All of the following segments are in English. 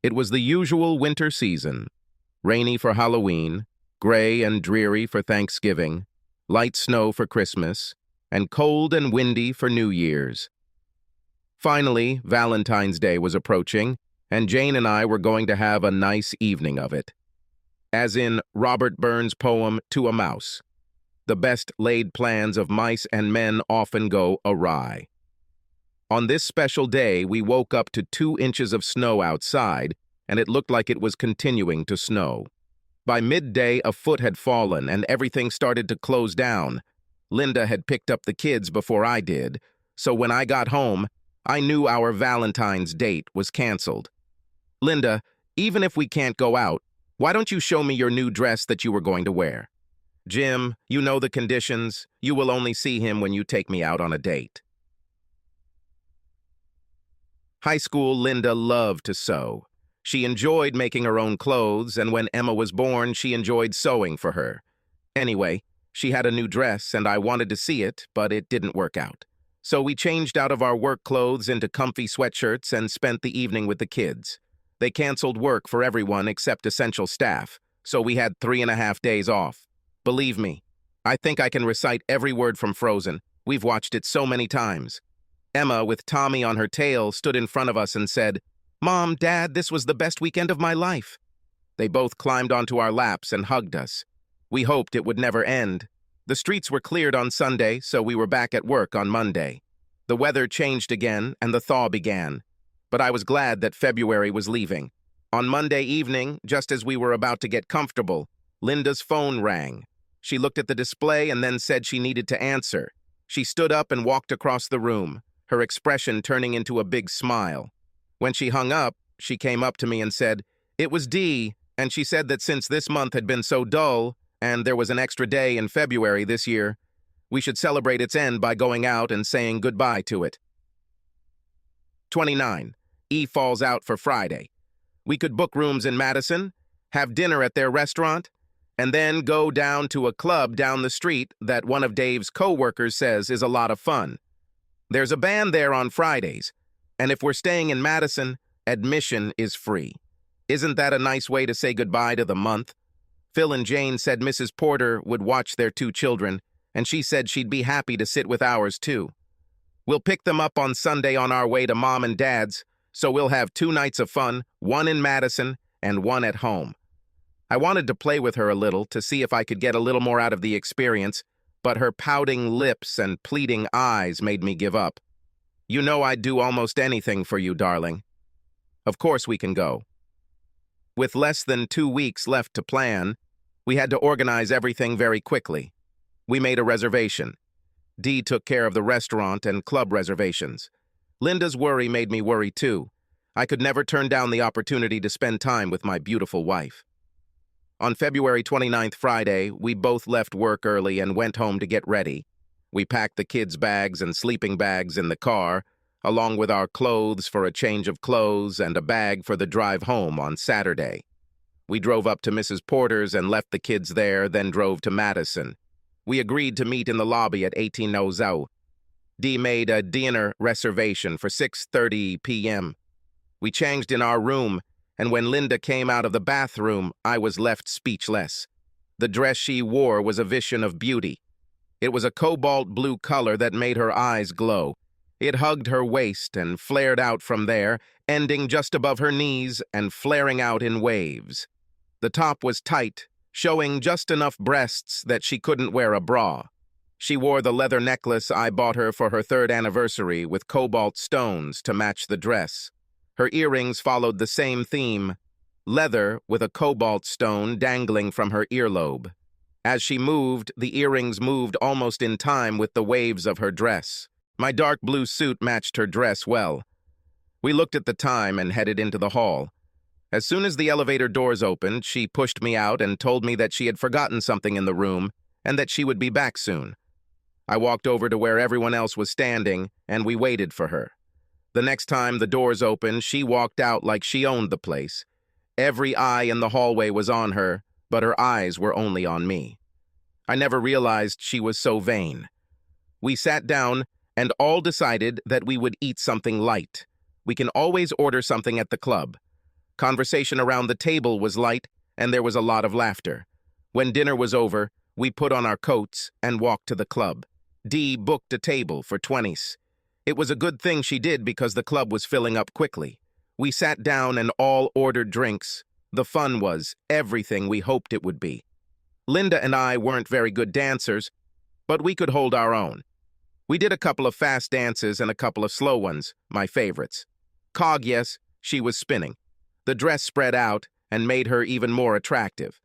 It was the usual winter season, rainy for Halloween, gray and dreary for Thanksgiving, light snow for Christmas, and cold and windy for New Year's. Finally, Valentine's Day was approaching, and Jane and I were going to have a nice evening of it. As in Robert Burns' poem, To a Mouse, the best laid plans of mice and men often go awry. On this special day, we woke up to 2 inches of snow outside, and it looked like it was continuing to snow. By midday, a foot had fallen, and everything started to close down. Linda had picked up the kids before I did, so when I got home, I knew our Valentine's date was canceled. Linda, even if we can't go out, why don't you show me your new dress that you were going to wear? Jim, you know the conditions. You will only see him when you take me out on a date. High school Linda loved to sew. She enjoyed making her own clothes, and when Emma was born, she enjoyed sewing for her. Anyway, she had a new dress, and I wanted to see it, but it didn't work out. So we changed out of our work clothes into comfy sweatshirts and spent the evening with the kids. They canceled work for everyone except essential staff, so we had 3.5 days off. Believe me, I think I can recite every word from Frozen. We've watched it so many times. Emma, with Tommy on her tail, stood in front of us and said, "Mom, Dad, this was the best weekend of my life." They both climbed onto our laps and hugged us. We hoped it would never end. The streets were cleared on Sunday, so we were back at work on Monday. The weather changed again, and the thaw began. But I was glad that February was leaving. On Monday evening, just as we were about to get comfortable, Linda's phone rang. She looked at the display and then said she needed to answer. She stood up and walked across the room, her expression turning into a big smile. When she hung up, she came up to me and said, "It was Dee," and she said that since this month had been so dull, and there was an extra day in February this year, we should celebrate its end by going out and saying goodbye to it. 29. E falls out for Friday. We could book rooms in Madison, have dinner at their restaurant, and then go down to a club down the street that one of Dave's co-workers says is a lot of fun. There's a band there on Fridays, and if we're staying in Madison, admission is free. Isn't that a nice way to say goodbye to the month? Phil and Jane said Mrs. Porter would watch their 2 children, and she said she'd be happy to sit with ours too. We'll pick them up on Sunday on our way to Mom and Dad's, so we'll have 2 nights of fun, 1 in Madison and 1 at home. I wanted to play with her a little to see if I could get a little more out of the experience, but her pouting lips and pleading eyes made me give up. You know I'd do almost anything for you, darling. Of course we can go. With less than 2 weeks left to plan, we had to organize everything very quickly. We made a reservation. Dee took care of the restaurant and club reservations. Linda's worry made me worry too. I could never turn down the opportunity to spend time with my beautiful wife. On February 29th, Friday, we both left work early and went home to get ready. We packed the kids' bags and sleeping bags in the car, along with our clothes for a change of clothes and a bag for the drive home on Saturday. We drove up to Mrs. Porter's and left the kids there, then drove to Madison. We agreed to meet in the lobby at 1800. Dee made a dinner reservation for 6:30 p.m. We changed in our room, and when Linda came out of the bathroom, I was left speechless. The dress she wore was a vision of beauty. It was a cobalt blue color that made her eyes glow. It hugged her waist and flared out from there, ending just above her knees and flaring out in waves. The top was tight, showing just enough breasts that she couldn't wear a bra. She wore the leather necklace I bought her for her 3rd anniversary with cobalt stones to match the dress. Her earrings followed the same theme, leather with a cobalt stone dangling from her earlobe. As she moved, the earrings moved almost in time with the waves of her dress. My dark blue suit matched her dress well. We looked at the time and headed into the hall. As soon as the elevator doors opened, she pushed me out and told me that she had forgotten something in the room and that she would be back soon. I walked over to where everyone else was standing, and we waited for her. The next time the doors opened, she walked out like she owned the place. Every eye in the hallway was on her, but her eyes were only on me. I never realized she was so vain. We sat down and all decided that we would eat something light. We can always order something at the club. Conversation around the table was light, and there was a lot of laughter. When dinner was over, we put on our coats and walked to the club. Dee booked a table for 20s. It was a good thing she did because the club was filling up quickly. We sat down and all ordered drinks. The fun was everything we hoped it would be. Linda and I weren't very good dancers, but we could hold our own. We did a couple of fast dances and a couple of slow ones, my favorites. Cog, yes, she was spinning. The dress spread out and made her even more attractive.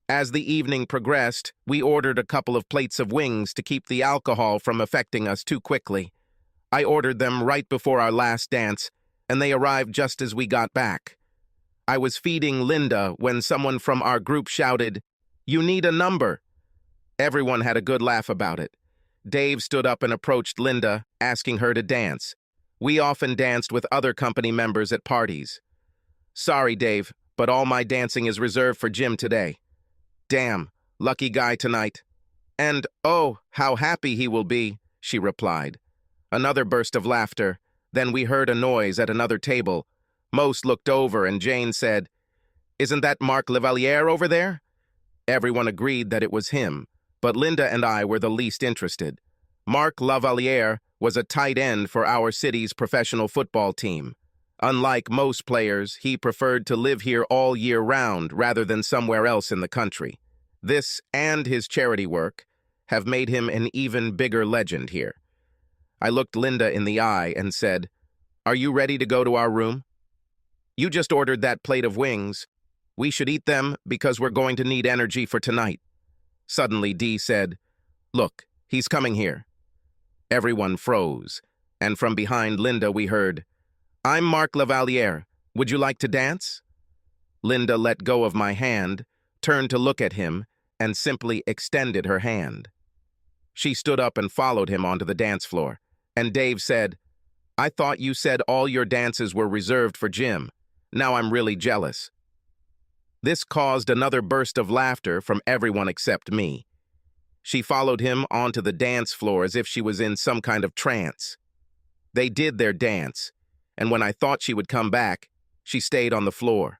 As the evening progressed, we ordered a couple of plates of wings to keep the alcohol from affecting us too quickly. I ordered them right before our last dance, and they arrived just as we got back. I was feeding Linda when someone from our group shouted, "You need a number." Everyone had a good laugh about it. Dave stood up and approached Linda, asking her to dance. We often danced with other company members at parties. "Sorry, Dave, but all my dancing is reserved for Jim today." "Damn, lucky guy tonight." "And, oh, how happy he will be," she replied. Another burst of laughter. Then we heard a noise at another table. Most looked over and Jane said, "Isn't that Marc Lavalier over there?" Everyone agreed that it was him, but Linda and I were the least interested. Marc Lavalier was a tight end for our city's professional football team. Unlike most players, he preferred to live here all year round rather than somewhere else in the country. This and his charity work have made him an even bigger legend here. I looked Linda in the eye and said, "Are you ready to go to our room? You just ordered that plate of wings. We should eat them because we're going to need energy for tonight." Suddenly, Dee said, "Look, he's coming here." Everyone froze, and from behind Linda we heard, "I'm Marc Lavalier. Would you like to dance?" Linda let go of my hand, turned to look at him, and simply extended her hand. She stood up and followed him onto the dance floor, and Dave said, "I thought you said all your dances were reserved for Jim. Now I'm really jealous." This caused another burst of laughter from everyone except me. She followed him onto the dance floor as if she was in some kind of trance. They did their dance, and when I thought she would come back, she stayed on the floor.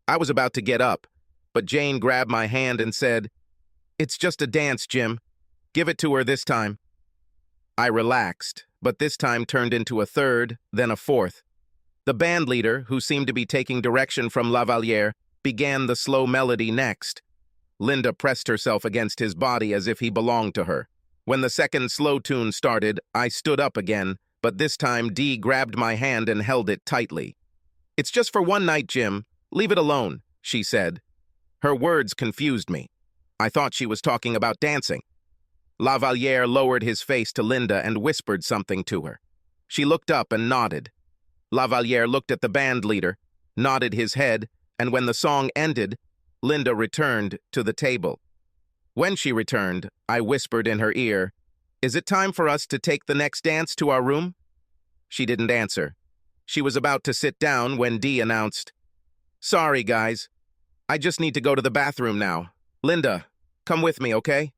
I was about to get up, but Jane grabbed my hand and said, "It's just a dance, Jim. Give it to her this time." I relaxed, but this time turned into a third, then a fourth. The band leader, who seemed to be taking direction from Lavalier, began the slow melody next. Linda pressed herself against his body as if he belonged to her. When the second slow tune started, I stood up again, but this time Dee grabbed my hand and held it tightly. "It's just for one night, Jim. Leave it alone," she said. Her words confused me. I thought she was talking about dancing. Lavalier lowered his face to Linda and whispered something to her. She looked up and nodded. Lavalier looked at the band leader, nodded his head, and when the song ended, Linda returned to the table. When she returned, I whispered in her ear, "Is it time for us to take the next dance to our room?" She didn't answer. She was about to sit down when Dee announced, "Sorry, guys. I just need to go to the bathroom now. Linda, come with me, okay?"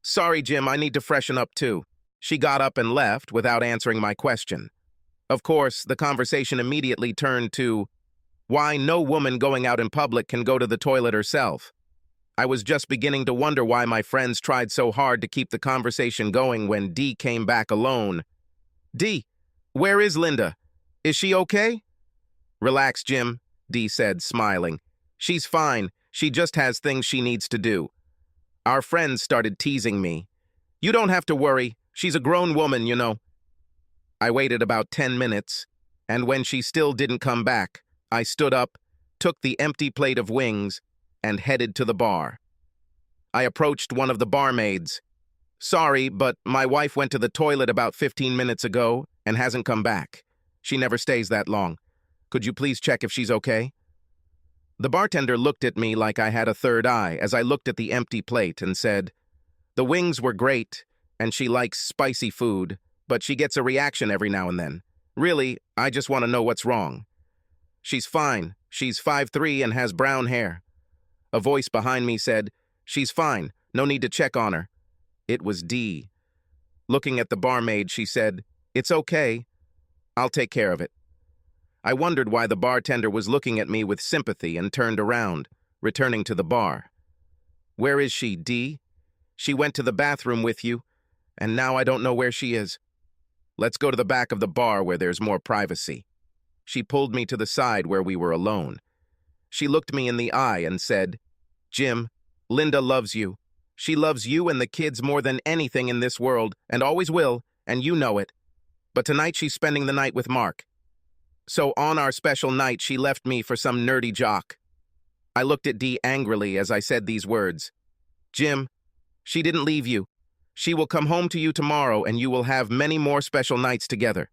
"Sorry, Jim, I need to freshen up too." She got up and left without answering my question. Of course, the conversation immediately turned to why no woman going out in public can go to the toilet herself. I was just beginning to wonder why my friends tried so hard to keep the conversation going when Dee came back alone. "Dee, where is Linda? Is she okay?" "Relax, Jim," Dee said, smiling. "She's fine. She just has things she needs to do." Our friends started teasing me. "You don't have to worry. She's a grown woman, you know." I waited about 10 minutes, and when she still didn't come back, I stood up, took the empty plate of wings, and headed to the bar. I approached one of the barmaids. "Sorry, but my wife went to the toilet about 15 minutes ago and hasn't come back. She never stays that long. Could you please check if she's okay?" The bartender looked at me like I had a third eye as I looked at the empty plate and said, "The wings were great, and she likes spicy food, but she gets a reaction every now and then. Really, I just want to know what's wrong." "She's fine. She's 5'3" and has brown hair." A voice behind me said, "She's fine. No need to check on her." It was Dee. Looking at the barmaid, she said, "It's okay. I'll take care of it." I wondered why the bartender was looking at me with sympathy and turned around, returning to the bar. "Where is she, Dee? She went to the bathroom with you, and now I don't know where she is. Let's go to the back of the bar where there's more privacy." She pulled me to the side where we were alone. She looked me in the eye and said, "Jim, Linda loves you. She loves you and the kids more than anything in this world, and always will, and you know it. But tonight she's spending the night with Mark. So on our special night, she left me for some nerdy jock." I looked at Dee angrily as I said these words. "Jim, she didn't leave you. She will come home to you tomorrow, and you will have many more special nights together."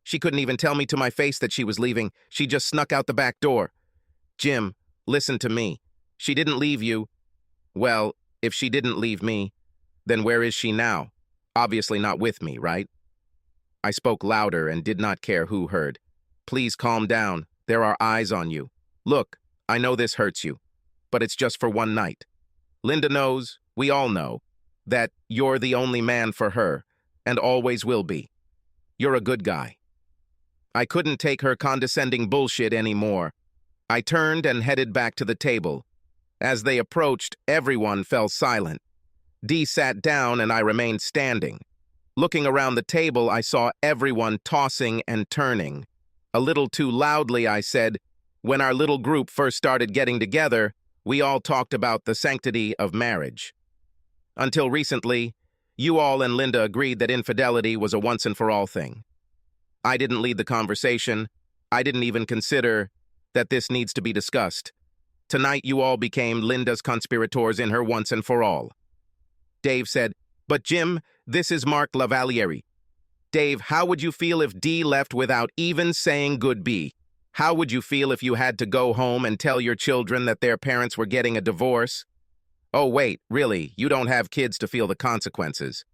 She couldn't even tell me to my face that she was leaving. She just snuck out the back door. "Jim, listen to me. She didn't leave you." "Well, if she didn't leave me, then where is she now? Obviously not with me, right?" I spoke louder and did not care who heard. "Please calm down. There are eyes on you. Look, I know this hurts you, but it's just for one night. Linda knows, we all know, that you're the only man for her, and always will be. You're a good guy." I couldn't take her condescending bullshit anymore. I turned and headed back to the table. As they approached, everyone fell silent. Dee sat down and I remained standing. Looking around the table, I saw everyone tossing and turning. A little too loudly, I said, "When our little group first started getting together, we all talked about the sanctity of marriage. Until recently, you all and Linda agreed that infidelity was a once-and-for-all thing. I didn't lead the conversation. I didn't even consider that this needs to be discussed. Tonight, you all became Linda's conspirators in her once-and-for-all." Dave said, "But Jim, this is Mark Lavalieri. Dave, how would you feel if Dee left without even saying goodbye? How would you feel if you had to go home and tell your children that their parents were getting a divorce? Oh, wait, really, you don't have kids to feel the consequences."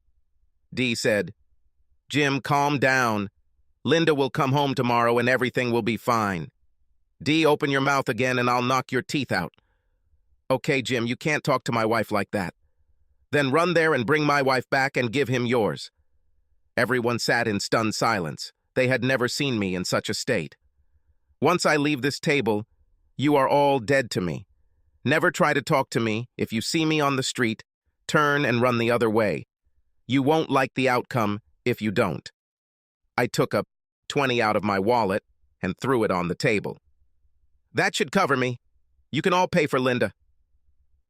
Dee said, "Jim, calm down. Linda will come home tomorrow and everything will be fine. Dee, open your mouth again and I'll knock your teeth out." "Okay, Jim, you can't talk to my wife like that." "Then run there and bring my wife back and give him yours." Everyone sat in stunned silence. They had never seen me in such a state. "Once I leave this table, you are all dead to me. Never try to talk to me. If you see me on the street, turn and run the other way. You won't like the outcome if you don't." I took a 20 out of my wallet and threw it on the table. "That should cover me. You can all pay for Linda."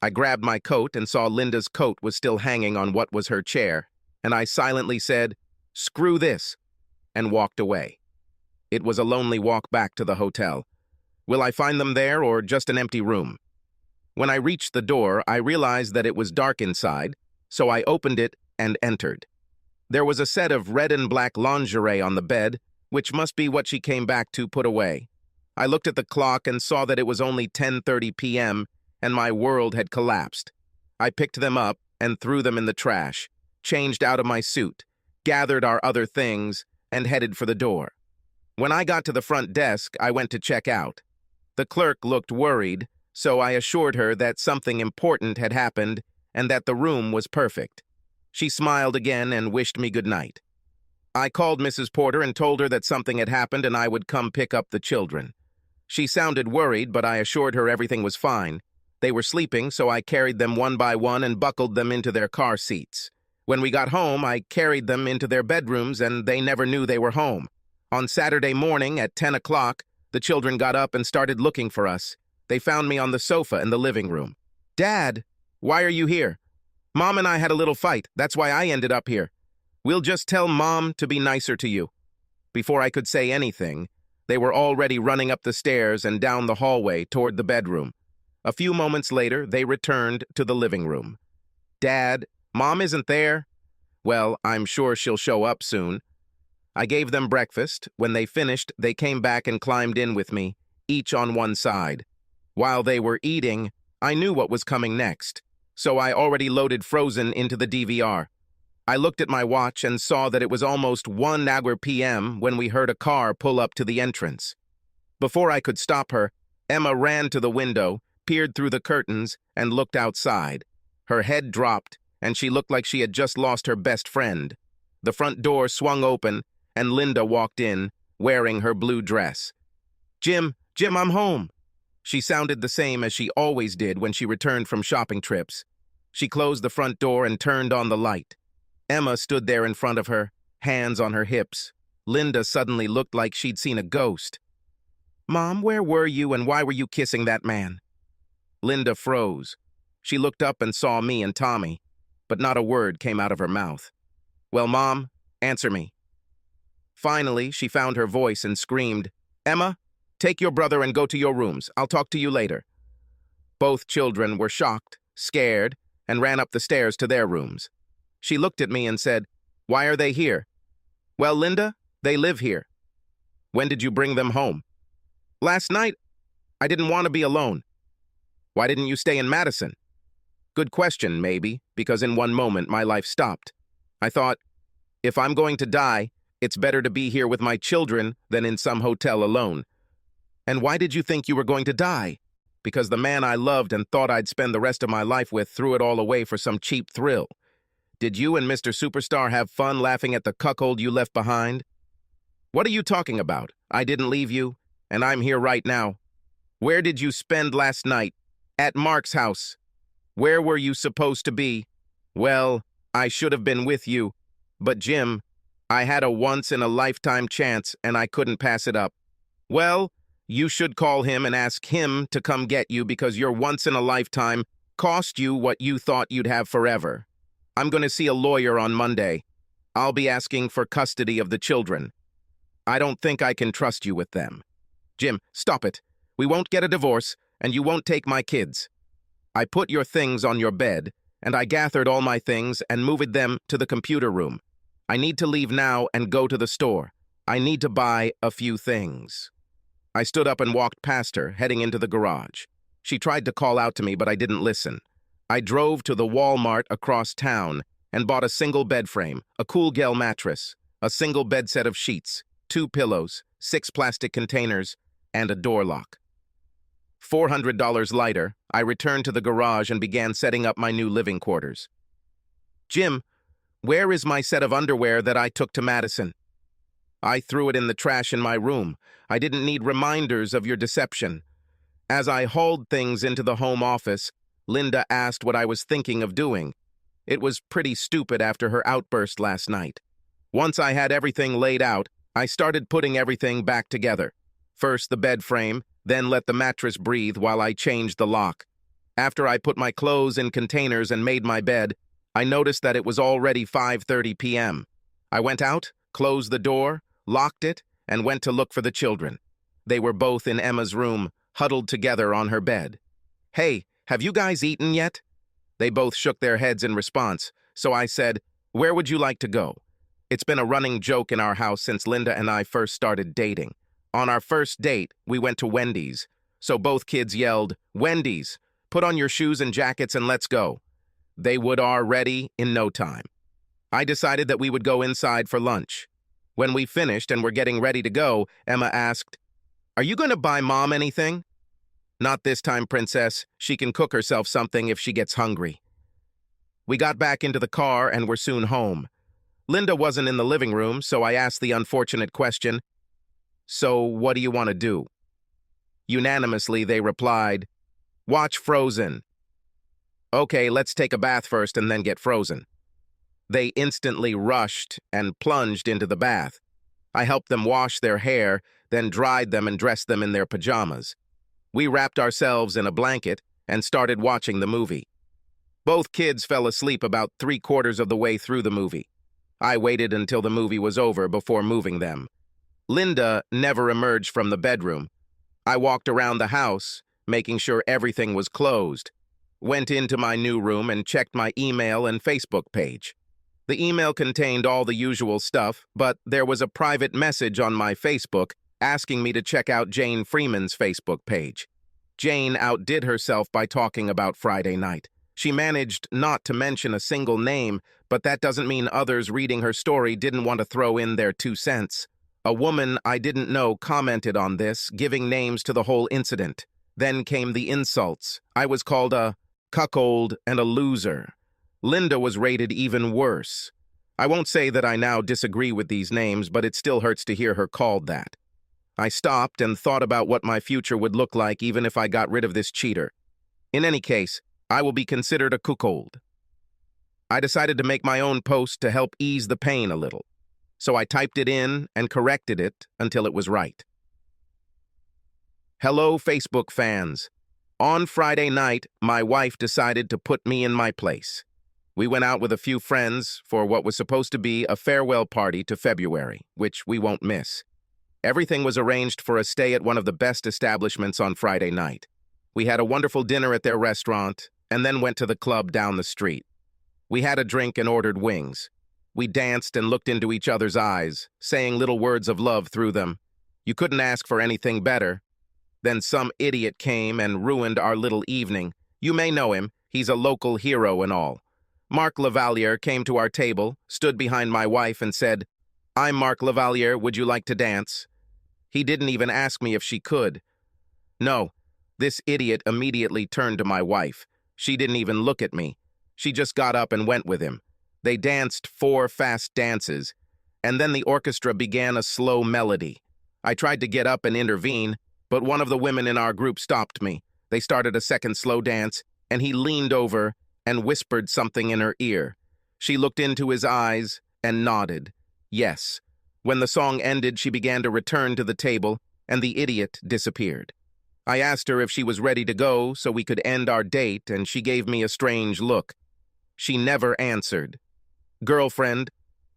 I grabbed my coat and saw Linda's coat was still hanging on what was her chair, and I silently said, "Screw this," and walked away. It was a lonely walk back to the hotel. Will I find them there or just an empty room? When I reached the door, I realized that it was dark inside, so I opened it and entered. There was a set of red and black lingerie on the bed, which must be what she came back to put away. I looked at the clock and saw that it was only 10:30 p.m., and my world had collapsed. I picked them up and threw them in the trash, changed out of my suit, gathered our other things, and headed for the door. When I got to the front desk, I went to check out. The clerk looked worried, so I assured her that something important had happened and that the room was perfect. She smiled again and wished me good night. I called Mrs. Porter and told her that something had happened and I would come pick up the children. She sounded worried, but I assured her everything was fine. They were sleeping, so I carried them one by one and buckled them into their car seats. When we got home, I carried them into their bedrooms and they never knew they were home. On Saturday morning at 10 o'clock, the children got up and started looking for us. They found me on the sofa in the living room. "Dad, why are you here?" "Mom and I had a little fight. That's why I ended up here. We'll just tell Mom to be nicer to you." Before I could say anything, they were already running up the stairs and down the hallway toward the bedroom. A few moments later, they returned to the living room. "Dad, Mom isn't there." "Well, I'm sure she'll show up soon." I gave them breakfast. When they finished, they came back and climbed in with me, each on one side. While they were eating, I knew what was coming next, so I already loaded Frozen into the DVR. I looked at my watch and saw that it was almost 1 p.m. when we heard a car pull up to the entrance. Before I could stop her, Emma ran to the window, peered through the curtains, and looked outside. Her head dropped, and she looked like she had just lost her best friend. The front door swung open, and Linda walked in, wearing her blue dress. Jim, I'm home." She sounded the same as she always did when she returned from shopping trips. She closed the front door and turned on the light. Emma stood there in front of her, hands on her hips. Linda suddenly looked like she'd seen a ghost. "Mom, where were you and why were you kissing that man?" Linda froze. She looked up and saw me and Tommy, but not a word came out of her mouth. "Well, Mom, answer me." Finally, she found her voice and screamed, "Emma, take your brother and go to your rooms. I'll talk to you later." Both children were shocked, scared, and ran up the stairs to their rooms. She looked at me and said, "Why are they here?" "Well, Linda, they live here." "When did you bring them home?" "Last night. I didn't want to be alone." "Why didn't you stay in Madison?" Good question, maybe, because in one moment my life stopped. I thought, if I'm going to die, it's better to be here with my children than in some hotel alone. "And why did you think you were going to die?" "Because the man I loved and thought I'd spend the rest of my life with threw it all away for some cheap thrill." "Did you and Mr. Superstar have fun laughing at the cuckold you left behind?" "What are you talking about? I didn't leave you, and I'm here right now." "Where did you spend last night?" "At Mark's house." "Where were you supposed to be?" "Well, I should have been with you. But Jim, I had a once-in-a-lifetime chance and I couldn't pass it up." "Well, you should call him and ask him to come get you because your once-in-a-lifetime cost you what you thought you'd have forever. I'm going to see a lawyer on Monday. I'll be asking for custody of the children. I don't think I can trust you with them." "Jim, stop it. We won't get a divorce, and you won't take my kids." "I put your things on your bed, and I gathered all my things and moved them to the computer room. I need to leave now and go to the store. I need to buy a few things." I stood up and walked past her, heading into the garage. She tried to call out to me, but I didn't listen. I drove to the Walmart across town and bought a single bed frame, a Cool Gel mattress, a single bed set of sheets, 2 pillows, 6 plastic containers, and a door lock. $400 later, I returned to the garage and began setting up my new living quarters. "Jim, where is my set of underwear that I took to Madison?" "I threw it in the trash in my room. I didn't need reminders of your deception." As I hauled things into the home office, Linda asked what I was thinking of doing. It was pretty stupid after her outburst last night. Once I had everything laid out, I started putting everything back together. First the bed frame, then let the mattress breathe while I changed the lock. After I put my clothes in containers and made my bed, I noticed that it was already 5:30 p.m. I went out, closed the door, locked it, and went to look for the children. They were both in Emma's room, huddled together on her bed. "Hey, have you guys eaten yet?" They both shook their heads in response, so I said, "Where would you like to go?" It's been a running joke in our house since Linda and I first started dating. On our first date, we went to Wendy's, so both kids yelled, "Wendy's, put on your shoes and jackets and let's go." They are ready in no time. I decided that we would go inside for lunch. When we finished and were getting ready to go, Emma asked, "Are you going to buy Mom anything?" "Not this time, Princess. She can cook herself something if she gets hungry." We got back into the car and were soon home. Linda wasn't in the living room, so I asked the unfortunate question, "So what do you want to do?" Unanimously, they replied, "Watch Frozen." "Okay, let's take a bath first and then get frozen." They instantly rushed and plunged into the bath. I helped them wash their hair, then dried them and dressed them in their pajamas. We wrapped ourselves in a blanket and started watching the movie. Both kids fell asleep about 3/4 of the way through the movie. I waited until the movie was over before moving them. Linda never emerged from the bedroom. I walked around the house, making sure everything was closed. Went into my new room and checked my email and Facebook page. The email contained all the usual stuff, but there was a private message on my Facebook asking me to check out Jane Freeman's Facebook page. Jane outdid herself by talking about Friday night. She managed not to mention a single name, but that doesn't mean others reading her story didn't want to throw in their 2 cents. A woman I didn't know commented on this, giving names to the whole incident. Then came the insults. I was called a cuckold and a loser. Linda was rated even worse. I won't say that I now disagree with these names, but it still hurts to hear her called that. I stopped and thought about what my future would look like even if I got rid of this cheater. In any case, I will be considered a cuckold. I decided to make my own post to help ease the pain a little, so I typed it in and corrected it until it was right. Hello, Facebook fans. On Friday night, my wife decided to put me in my place. We went out with a few friends for what was supposed to be a farewell party to February, which we won't miss. Everything was arranged for a stay at one of the best establishments on Friday night. We had a wonderful dinner at their restaurant and then went to the club down the street. We had a drink and ordered wings. We danced and looked into each other's eyes, saying little words of love through them. You couldn't ask for anything better. Then some idiot came and ruined our little evening. You may know him. He's a local hero and all. Mark Lavalier came to our table, stood behind my wife and said, "I'm Mark Lavalier, would you like to dance?" He didn't even ask me if she could. No, this idiot immediately turned to my wife. She didn't even look at me. She just got up and went with him. They danced 4 fast dances, and then the orchestra began a slow melody. I tried to get up and intervene, but one of the women in our group stopped me. They started a second slow dance, and he leaned over and whispered something in her ear. She looked into his eyes and nodded. Yes. When the song ended, she began to return to the table, and the idiot disappeared. I asked her if she was ready to go so we could end our date, and she gave me a strange look. She never answered. Girlfriend,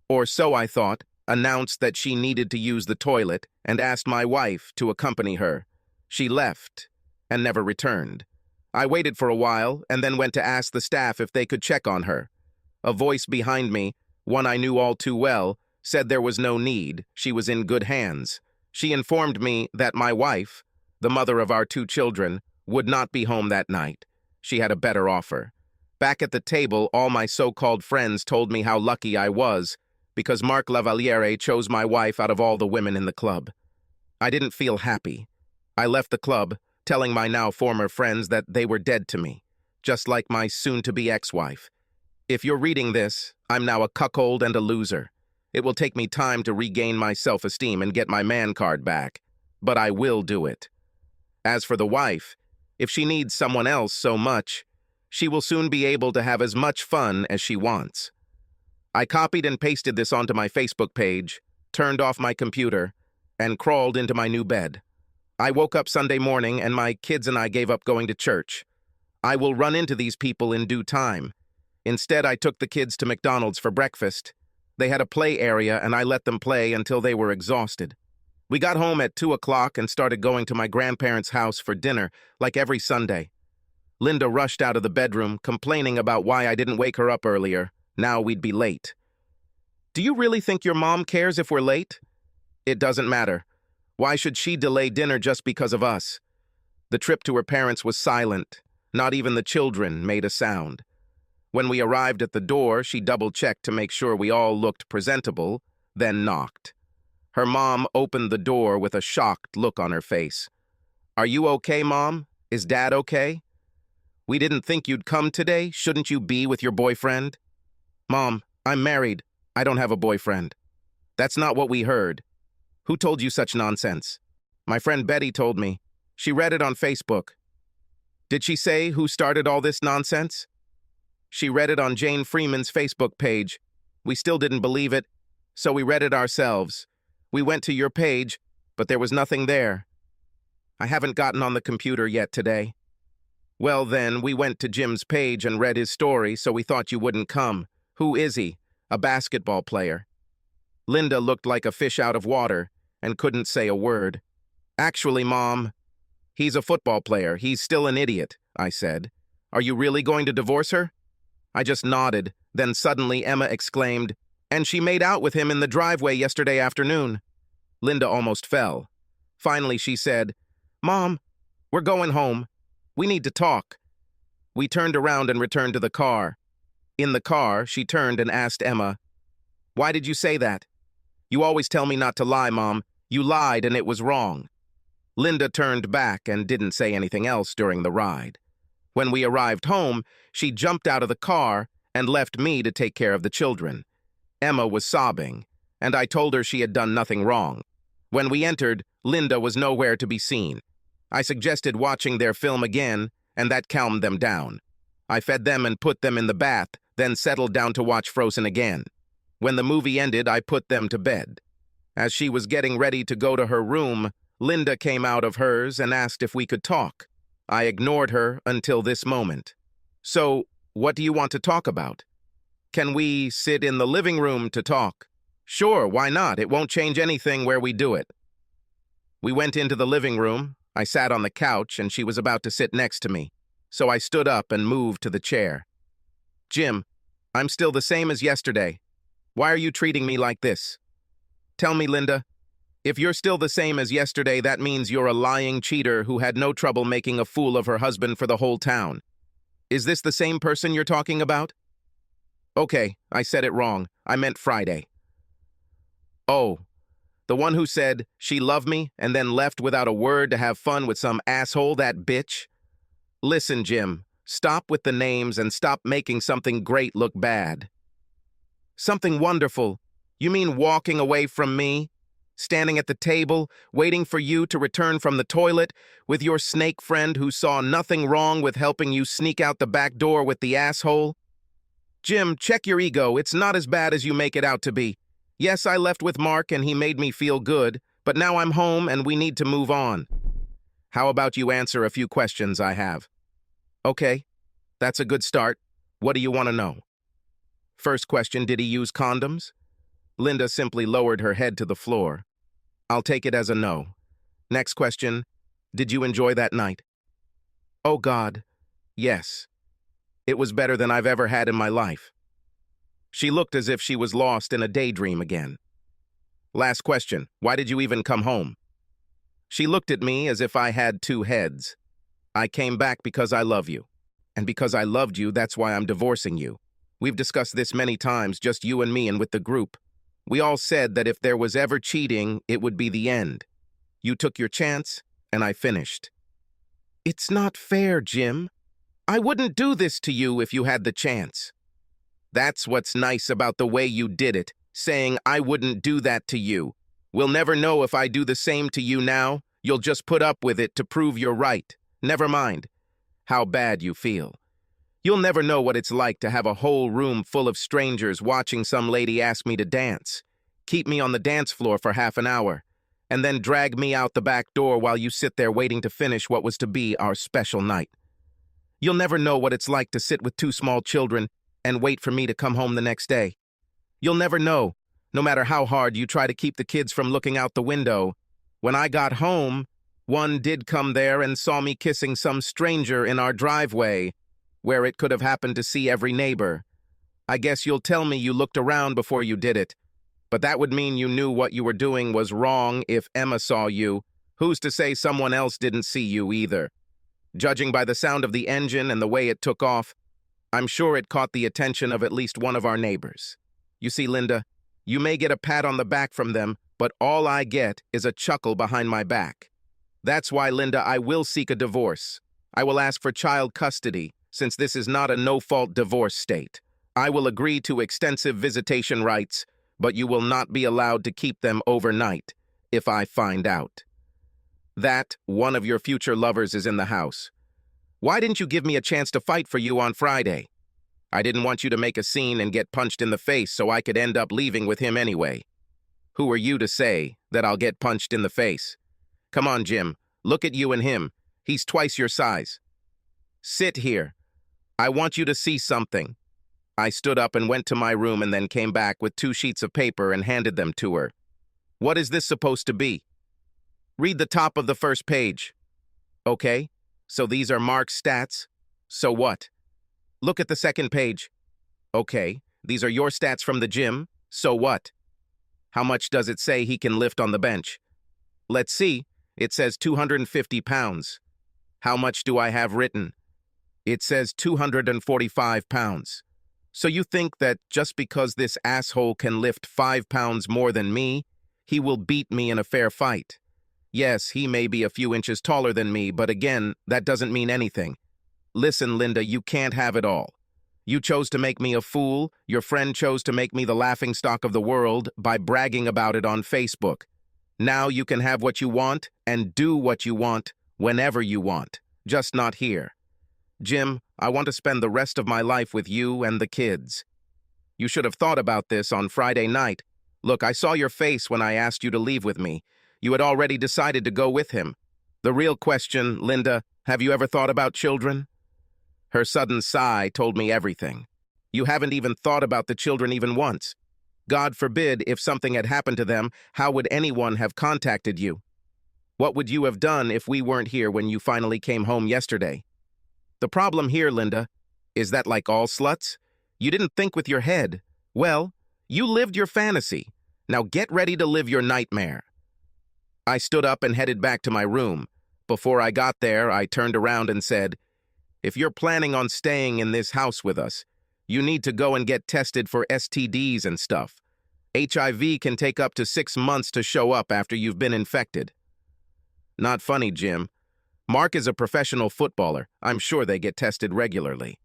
or so I thought, announced that she needed to use the toilet and asked my wife to accompany her. She left and never returned. I waited for a while and then went to ask the staff if they could check on her. A voice behind me, one I knew all too well, said there was no need, she was in good hands. She informed me that my wife, the mother of our 2 children, would not be home that night. She had a better offer. Back at the table, all my so-called friends told me how lucky I was, because Mark Lavaliere chose my wife out of all the women in the club. I didn't feel happy. I left the club, telling my now former friends that they were dead to me, just like my soon-to-be ex-wife. If you're reading this, I'm now a cuckold and a loser. It will take me time to regain my self-esteem and get my man card back, but I will do it. As for the wife, if she needs someone else so much, she will soon be able to have as much fun as she wants. I copied and pasted this onto my Facebook page, turned off my computer, and crawled into my new bed. I woke up Sunday morning and my kids and I gave up going to church. I will run into these people in due time. Instead, I took the kids to McDonald's for breakfast. They had a play area and I let them play until they were exhausted. We got home at 2 o'clock and started going to my grandparents' house for dinner, like every Sunday. Linda rushed out of the bedroom, complaining about why I didn't wake her up earlier. Now we'd be late. Do you really think your mom cares if we're late? It doesn't matter. Why should she delay dinner just because of us? The trip to her parents was silent. Not even the children made a sound. When we arrived at the door, she double-checked to make sure we all looked presentable, then knocked. Her mom opened the door with a shocked look on her face. "Are you okay, Mom? Is Dad okay? We didn't think you'd come today. Shouldn't you be with your boyfriend?" "Mom, I'm married. I don't have a boyfriend." "That's not what we heard. Who told you such nonsense?" "My friend Betty told me. She read it on Facebook." "Did she say who started all this nonsense?" "She read it on Jane Freeman's Facebook page. We still didn't believe it, so we read it ourselves. We went to your page, but there was nothing there. I haven't gotten on the computer yet today." "Well then, we went to Jim's page and read his story, so we thought you wouldn't come. Who is he? A basketball player." Linda looked like a fish out of water and couldn't say a word. "Actually, Mom, he's a football player. He's still an idiot," I said. "Are you really going to divorce her?" I just nodded. Then suddenly Emma exclaimed, "And she made out with him in the driveway yesterday afternoon." Linda almost fell. Finally, she said, "Mom, we're going home. We need to talk." We turned around and returned to the car. In the car, she turned and asked Emma, "Why did you say that?" "You always tell me not to lie, Mom. You lied and it was wrong." Linda turned back and didn't say anything else during the ride. When we arrived home, she jumped out of the car and left me to take care of the children. Emma was sobbing, and I told her she had done nothing wrong. When we entered, Linda was nowhere to be seen. I suggested watching their film again, and that calmed them down. I fed them and put them in the bath, then settled down to watch Frozen again. When the movie ended, I put them to bed. As she was getting ready to go to her room, Linda came out of hers and asked if we could talk. I ignored her until this moment. So, what do you want to talk about? Can we sit in the living room to talk? Sure, why not? It won't change anything where we do it. We went into the living room. I sat on the couch and she was about to sit next to me. So I stood up and moved to the chair. Jim, I'm still the same as yesterday. Why are you treating me like this? Tell me, Linda, if you're still the same as yesterday, that means you're a lying cheater who had no trouble making a fool of her husband for the whole town. Is this the same person you're talking about? Okay, I said it wrong. I meant Friday. Oh, the one who said she loved me and then left without a word to have fun with some asshole, that bitch? Listen, Jim, stop with the names and stop making something great look bad. Something wonderful? You mean walking away from me? Standing at the table, waiting for you to return from the toilet with your snake friend who saw nothing wrong with helping you sneak out the back door with the asshole? Jim, check your ego. It's not as bad as you make it out to be. Yes, I left with Mark and he made me feel good, but now I'm home and we need to move on. How about you answer a few questions I have? Okay, that's a good start. What do you want to know? First question, did he use condoms? Linda simply lowered her head to the floor. I'll take it as a no. Next question, did you enjoy that night? Oh God, yes. It was better than I've ever had in my life. She looked as if she was lost in a daydream again. Last question, why did you even come home? She looked at me as if I had two heads. I came back because I love you. And because I loved you, that's why I'm divorcing you. We've discussed this many times, just you and me and with the group. We all said that if there was ever cheating, it would be the end. You took your chance, and I finished. It's not fair, Jim. I wouldn't do this to you if you had the chance. That's what's nice about the way you did it, saying I wouldn't do that to you. We'll never know if I do the same to you now. You'll just put up with it to prove you're right. Never mind how bad you feel. You'll never know what it's like to have a whole room full of strangers watching some lady ask me to dance, keep me on the dance floor for half an hour, and then drag me out the back door while you sit there waiting to finish what was to be our special night. You'll never know what it's like to sit with two small children and wait for me to come home the next day. You'll never know, no matter how hard you try to keep the kids from looking out the window. When I got home, one did come there and saw me kissing some stranger in our driveway, where it could have happened to see every neighbor. I guess you'll tell me you looked around before you did it, but that would mean you knew what you were doing was wrong if Emma saw you. Who's to say someone else didn't see you either? Judging by the sound of the engine and the way it took off, I'm sure it caught the attention of at least one of our neighbors. You see, Linda, you may get a pat on the back from them, but all I get is a chuckle behind my back. That's why, Linda, I will seek a divorce. I will ask for child custody, since this is not a no-fault divorce state. I will agree to extensive visitation rights, but you will not be allowed to keep them overnight if I find out that one of your future lovers is in the house. Why didn't you give me a chance to fight for you on Friday? I didn't want you to make a scene and get punched in the face so I could end up leaving with him anyway. Who are you to say that I'll get punched in the face? Come on, Jim. Look at you and him. He's twice your size. Sit here. I want you to see something. I stood up and went to my room and then came back with 2 sheets of paper and handed them to her. What is this supposed to be? Read the top of the first page. Okay, so these are Mark's stats. So what? Look at the second page. Okay, these are your stats from the gym. So what? How much does it say he can lift on the bench? Let's see. It says 250 pounds. How much do I have written? It says 245 pounds. So you think that just because this asshole can lift 5 pounds more than me, he will beat me in a fair fight? Yes, he may be a few inches taller than me, but again, that doesn't mean anything. Listen, Linda, you can't have it all. You chose to make me a fool. Your friend chose to make me the laughingstock of the world by bragging about it on Facebook. Now you can have what you want and do what you want whenever you want, just not here. Jim, I want to spend the rest of my life with you and the kids. You should have thought about this on Friday night. Look, I saw your face when I asked you to leave with me. You had already decided to go with him. The real question, Linda, have you ever thought about children? Her sudden sigh told me everything. You haven't even thought about the children even once. God forbid, if something had happened to them, how would anyone have contacted you? What would you have done if we weren't here when you finally came home yesterday? The problem here, Linda, is that like all sluts, you didn't think with your head. Well, you lived your fantasy. Now get ready to live your nightmare. I stood up and headed back to my room. Before I got there, I turned around and said, if you're planning on staying in this house with us, you need to go and get tested for STDs and stuff. HIV can take up to 6 months to show up after you've been infected. Not funny, Jim. Mark is a professional footballer. I'm sure they get tested regularly.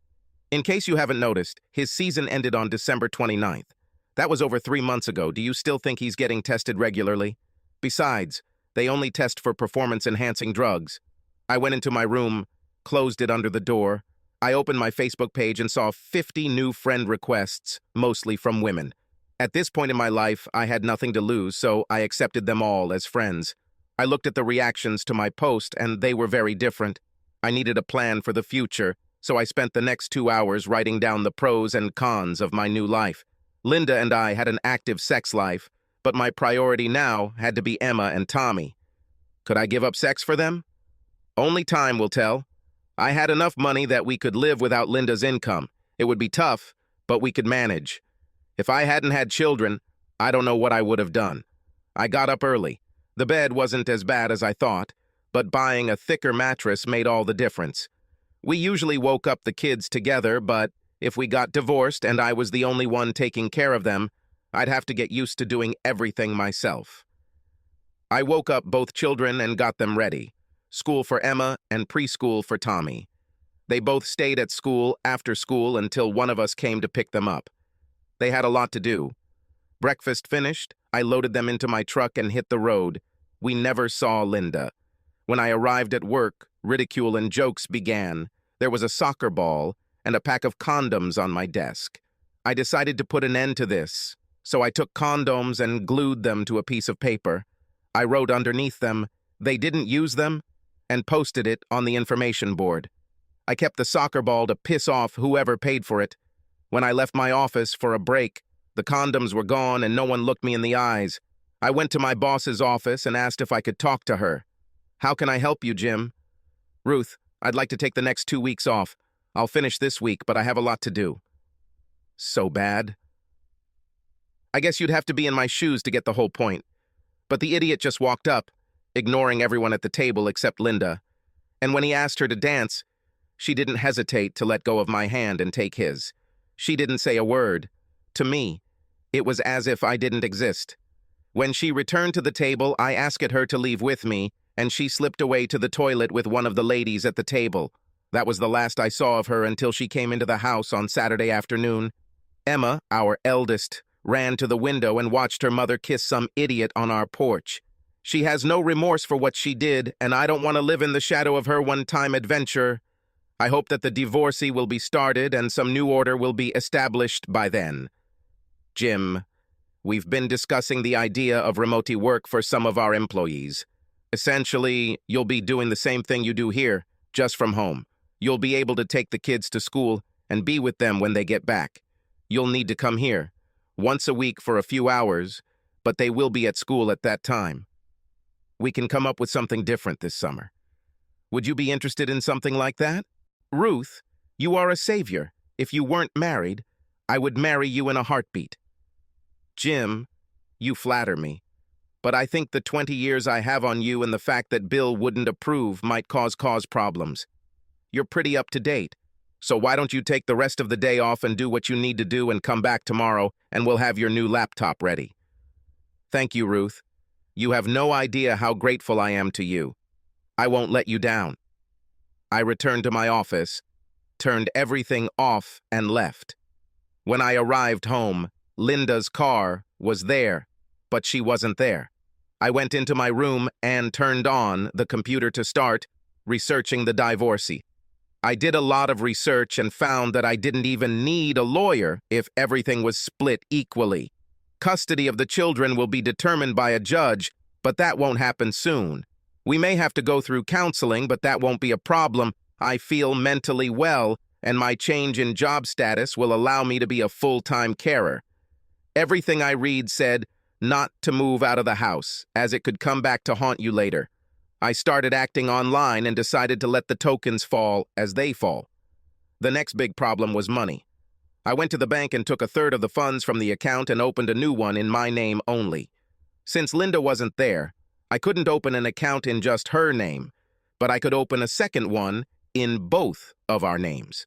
In case you haven't noticed, his season ended on December 29th. That was over 3 months ago. Do you still think he's getting tested regularly? Besides, they only test for performance-enhancing drugs. I went into my room, closed it under the door. I opened my Facebook page and saw 50 new friend requests, mostly from women. At this point in my life, I had nothing to lose, so I accepted them all as friends. I looked at the reactions to my post, and they were very different. I needed a plan for the future, so I spent the next 2 hours writing down the pros and cons of my new life. Linda and I had an active sex life, but my priority now had to be Emma and Tommy. Could I give up sex for them? Only time will tell. I had enough money that we could live without Linda's income. It would be tough, but we could manage. If I hadn't had children, I don't know what I would have done. I got up early. The bed wasn't as bad as I thought, but buying a thicker mattress made all the difference. We usually woke up the kids together, but if we got divorced and I was the only one taking care of them, I'd have to get used to doing everything myself. I woke up both children and got them ready. School for Emma and preschool for Tommy. They both stayed at school after school until one of us came to pick them up. They had a lot to do. Breakfast finished, I loaded them into my truck and hit the road. We never saw Linda. When I arrived at work, ridicule and jokes began. There was a soccer ball and a pack of condoms on my desk. I decided to put an end to this, so I took condoms and glued them to a piece of paper. I wrote underneath them, "They didn't use them," and posted it on the information board. I kept the soccer ball to piss off whoever paid for it. When I left my office for a break, the condoms were gone and no one looked me in the eyes. I went to my boss's office and asked if I could talk to her. "How can I help you, Jim?" "Ruth, I'd like to take the next 2 weeks off. I'll finish this week, but I have a lot to do." So bad. I guess you'd have to be in my shoes to get the whole point. But the idiot just walked up, ignoring everyone at the table except Linda. And when he asked her to dance, she didn't hesitate to let go of my hand and take his. She didn't say a word. To me, it was as if I didn't exist. When she returned to the table, I asked her to leave with me, and she slipped away to the toilet with one of the ladies at the table. That was the last I saw of her until she came into the house on Saturday afternoon. Emma, our eldest, ran to the window and watched her mother kiss some idiot on our porch. She has no remorse for what she did, and I don't want to live in the shadow of her one-time adventure. I hope that the divorcee will be started and some new order will be established by then. Jim, we've been discussing the idea of remote work for some of our employees. Essentially, you'll be doing the same thing you do here, just from home. You'll be able to take the kids to school and be with them when they get back. You'll need to come here, once a week for a few hours, but they will be at school at that time. We can come up with something different this summer. Would you be interested in something like that? Ruth, you are a savior. If you weren't married, I would marry you in a heartbeat. Jim, you flatter me, but I think the 20 years I have on you and the fact that Bill wouldn't approve might cause problems. You're pretty up to date, so why don't you take the rest of the day off and do what you need to do and come back tomorrow and we'll have your new laptop ready. Thank you, Ruth. You have no idea how grateful I am to you. I won't let you down. I returned to my office turned everything off and left. When I arrived home, Linda's car was there, but she wasn't there. I went into my room and turned on the computer to start researching the divorcee. I did a lot of research and found that I didn't even need a lawyer if everything was split equally. Custody of the children will be determined by a judge, but that won't happen soon. We may have to go through counseling, but that won't be a problem. I feel mentally well, and my change in job status will allow me to be a full-time carer. Everything I read said not to move out of the house, as it could come back to haunt you later. I started acting online and decided to let the tokens fall as they fall. The next big problem was money. I went to the bank and took a third of the funds from the account and opened a new one in my name only. Since Linda wasn't there, I couldn't open an account in just her name, but I could open a second one in both of our names.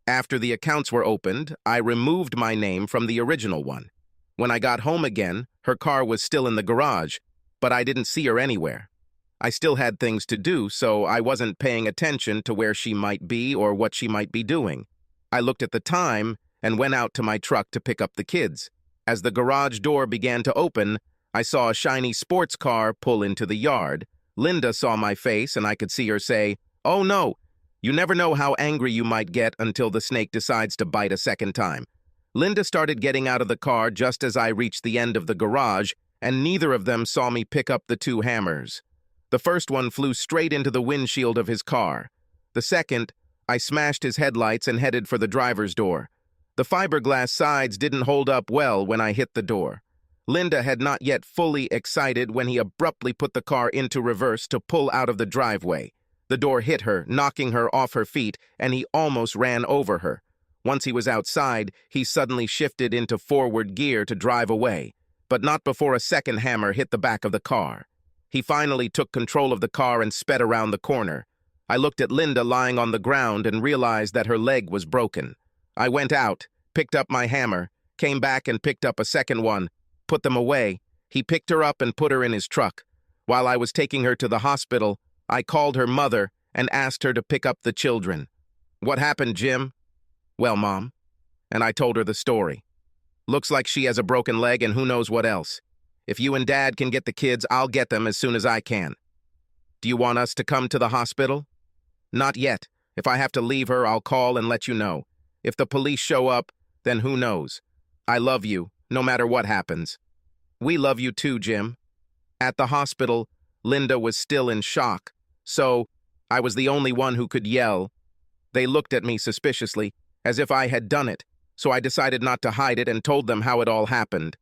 After the accounts were opened, I removed my name from the original one. When I got home again, her car was still in the garage, but I didn't see her anywhere. I still had things to do, so I wasn't paying attention to where she might be or what she might be doing. I looked at the time and went out to my truck to pick up the kids. As the garage door began to open, I saw a shiny sports car pull into the yard. Linda saw my face and I could see her say, "Oh no, you never know how angry you might get until the snake decides to bite a second time." Linda started getting out of the car just as I reached the end of the garage, and neither of them saw me pick up the two hammers. The first one flew straight into the windshield of his car. The second, I smashed his headlights and headed for the driver's door. The fiberglass sides didn't hold up well when I hit the door. Linda had not yet fully excited when he abruptly put the car into reverse to pull out of the driveway. The door hit her, knocking her off her feet, and he almost ran over her. Once he was outside, he suddenly shifted into forward gear to drive away, but not before a second hammer hit the back of the car. He finally took control of the car and sped around the corner. I looked at Linda lying on the ground and realized that her leg was broken. I went out, picked up my hammer, came back and picked up a second one, put them away. He picked her up and put her in his truck. While I was taking her to the hospital, I called her mother and asked her to pick up the children. "What happened, Jim?" "Well, Mom," and I told her the story. "Looks like she has a broken leg and who knows what else. If you and Dad can get the kids, I'll get them as soon as I can. Do you want us to come to the hospital?" "Not yet. If I have to leave her, I'll call and let you know. If the police show up, then who knows. I love you, no matter what happens." "We love you too, Jim." At the hospital, Linda was still in shock, so I was the only one who could yell. They looked at me suspiciously, as if I had done it, so I decided not to hide it and told them how it all happened.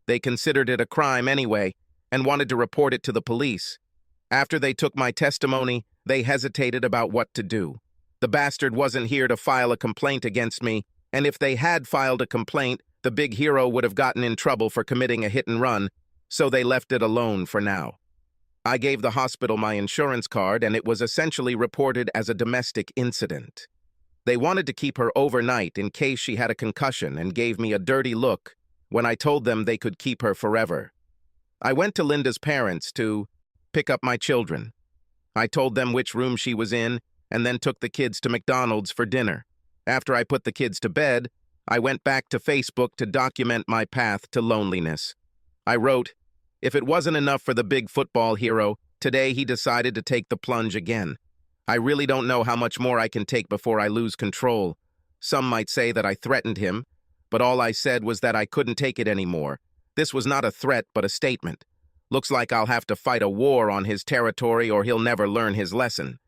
They considered it a crime anyway, and wanted to report it to the police. After they took my testimony, they hesitated about what to do. The bastard wasn't here to file a complaint against me, and if they had filed a complaint, the big hero would have gotten in trouble for committing a hit and run, so they left it alone for now. I gave the hospital my insurance card, and it was essentially reported as a domestic incident. They wanted to keep her overnight in case she had a concussion and gave me a dirty look when I told them they could keep her forever. I went to Linda's parents to pick up my children. I told them which room she was in and then took the kids to McDonald's for dinner. After I put the kids to bed, I went back to Facebook to document my path to loneliness. I wrote, "If it wasn't enough for the big football hero, today he decided to take the plunge again. I really don't know how much more I can take before I lose control. Some might say that I threatened him, but all I said was that I couldn't take it anymore. This was not a threat, but a statement. Looks like I'll have to fight a war on his territory or he'll never learn his lesson."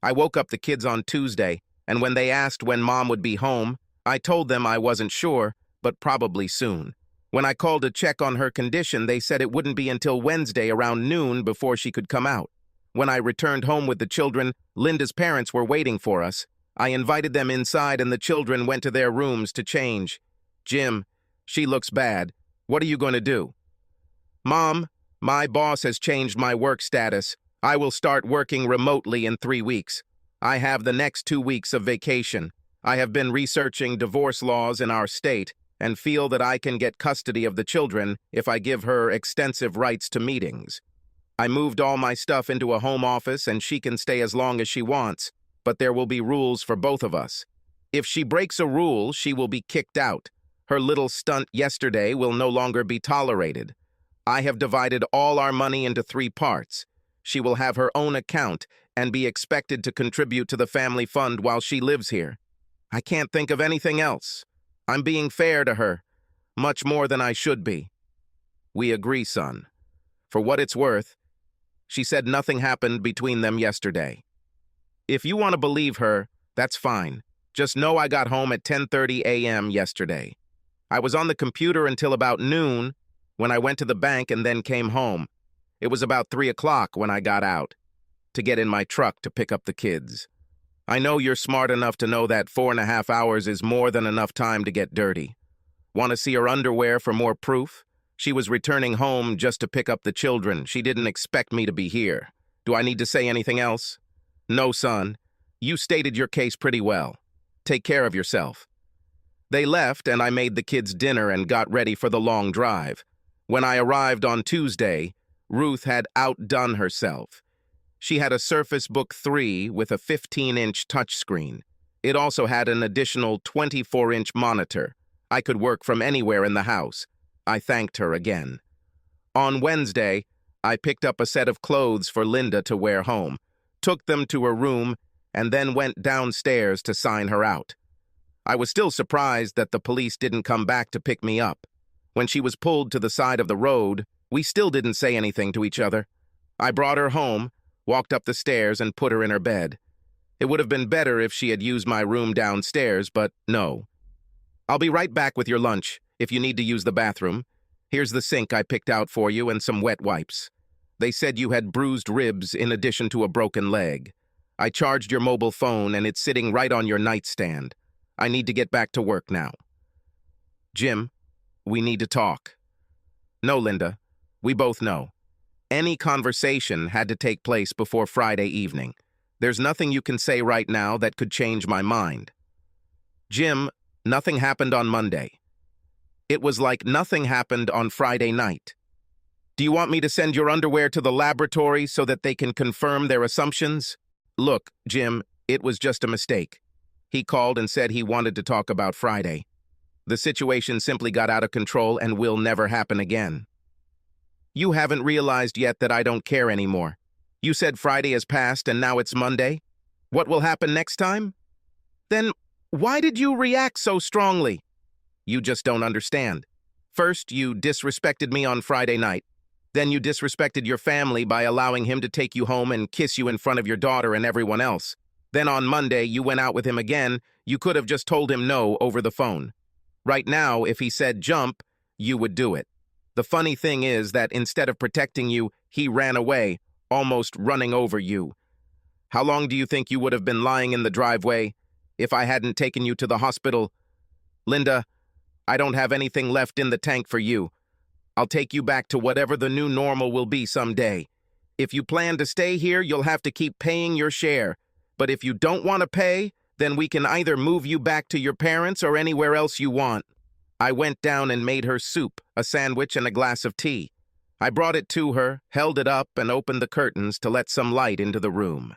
I woke up the kids on Tuesday, and when they asked when Mom would be home, I told them I wasn't sure, but probably soon. When I called to check on her condition, they said it wouldn't be until Wednesday around noon before she could come out. When I returned home with the children, Linda's parents were waiting for us. I invited them inside and the children went to their rooms to change. "Jim, she looks bad. What are you going to do?" "Mom, my boss has changed my work status. I will start working remotely in 3 weeks. I have the next 2 weeks of vacation. I have been researching divorce laws in our state and feel that I can get custody of the children if I give her extensive rights to meetings. I moved all my stuff into a home office and she can stay as long as she wants. but there will be rules for both of us. If she breaks a rule, she will be kicked out. Her little stunt yesterday will no longer be tolerated. I have divided all our money into 3 parts. She will have her own account and be expected to contribute to the family fund while she lives here. I can't think of anything else. I'm being fair to her, much more than I should be. We agree, son. For what it's worth, she said nothing happened between them yesterday. If you want to believe her, that's fine. Just know I got home at 10:30 a.m. yesterday. I was on the computer until about noon when I went to the bank and then came home. It was about 3 o'clock when I got out to get in my truck to pick up the kids. I know you're smart enough to know that 4.5 hours is more than enough time to get dirty. Want to see her underwear for more proof? She was returning home just to pick up the children. She didn't expect me to be here. Do I need to say anything else? No, son. You stated your case pretty well. Take care of yourself. They left, and I made the kids dinner and got ready for the long drive. When I arrived on Tuesday, Ruth had outdone herself. She had a Surface Book 3 with a 15-inch touchscreen. It also had an additional 24-inch monitor. I could work from anywhere in the house. I thanked her again. On Wednesday, I picked up a set of clothes for Linda to wear home, took them to her room, and then went downstairs to sign her out. I was still surprised that the police didn't come back to pick me up. When she was pulled to the side of the road, we still didn't say anything to each other. I brought her home, walked up the stairs, and put her in her bed. It would have been better if she had used my room downstairs, but no. I'll be right back with your lunch if you need to use the bathroom. Here's the sink I picked out for you and some wet wipes. They said you had bruised ribs in addition to a broken leg. I charged your mobile phone and it's sitting right on your nightstand. I need to get back to work now. Jim, we need to talk. No, Linda, we both know. Any conversation had to take place before Friday evening. There's nothing you can say right now that could change my mind. Jim, nothing happened on Monday. It was like nothing happened on Friday night. Do you want me to send your underwear to the laboratory so that they can confirm their assumptions? Look, Jim, it was just a mistake. He called and said he wanted to talk about Friday. The situation simply got out of control and will never happen again. You haven't realized yet that I don't care anymore. You said Friday has passed and now it's Monday. What will happen next time? Then why did you react so strongly? You just don't understand. First, you disrespected me on Friday night. Then you disrespected your family by allowing him to take you home and kiss you in front of your daughter and everyone else. Then on Monday, you went out with him again. You could have just told him no over the phone. Right now, if he said jump, you would do it. The funny thing is that instead of protecting you, he ran away, almost running over you. How long do you think you would have been lying in the driveway if I hadn't taken you to the hospital? Linda, I don't have anything left in the tank for you. I'll take you back to whatever the new normal will be someday. If you plan to stay here, you'll have to keep paying your share. But if you don't want to pay, then we can either move you back to your parents or anywhere else you want. I went down and made her soup, a sandwich, and a glass of tea. I brought it to her, held it up, and opened the curtains to let some light into the room.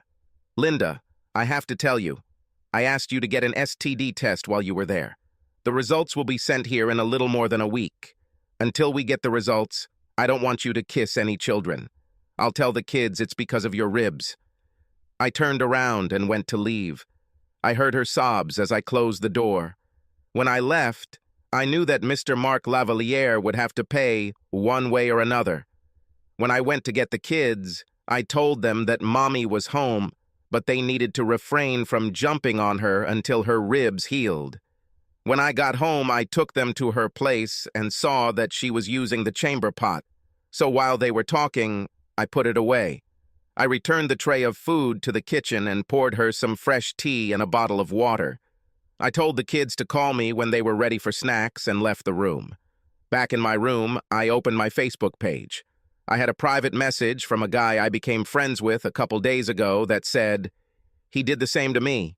Linda, I have to tell you, I asked you to get an STD test while you were there. The results will be sent here in a little more than a week. Until we get the results, I don't want you to kiss any children. I'll tell the kids it's because of your ribs. I turned around and went to leave. I heard her sobs as I closed the door. When I left, I knew that Mr. Mark Lavaliere would have to pay one way or another. When I went to get the kids, I told them that Mommy was home, but they needed to refrain from jumping on her until her ribs healed. When I got home, I took them to her place and saw that she was using the chamber pot. So while they were talking, I put it away. I returned the tray of food to the kitchen and poured her some fresh tea and a bottle of water. I told the kids to call me when they were ready for snacks and left the room. Back in my room, I opened my Facebook page. I had a private message from a guy I became friends with a couple days ago that said, "He did the same to me.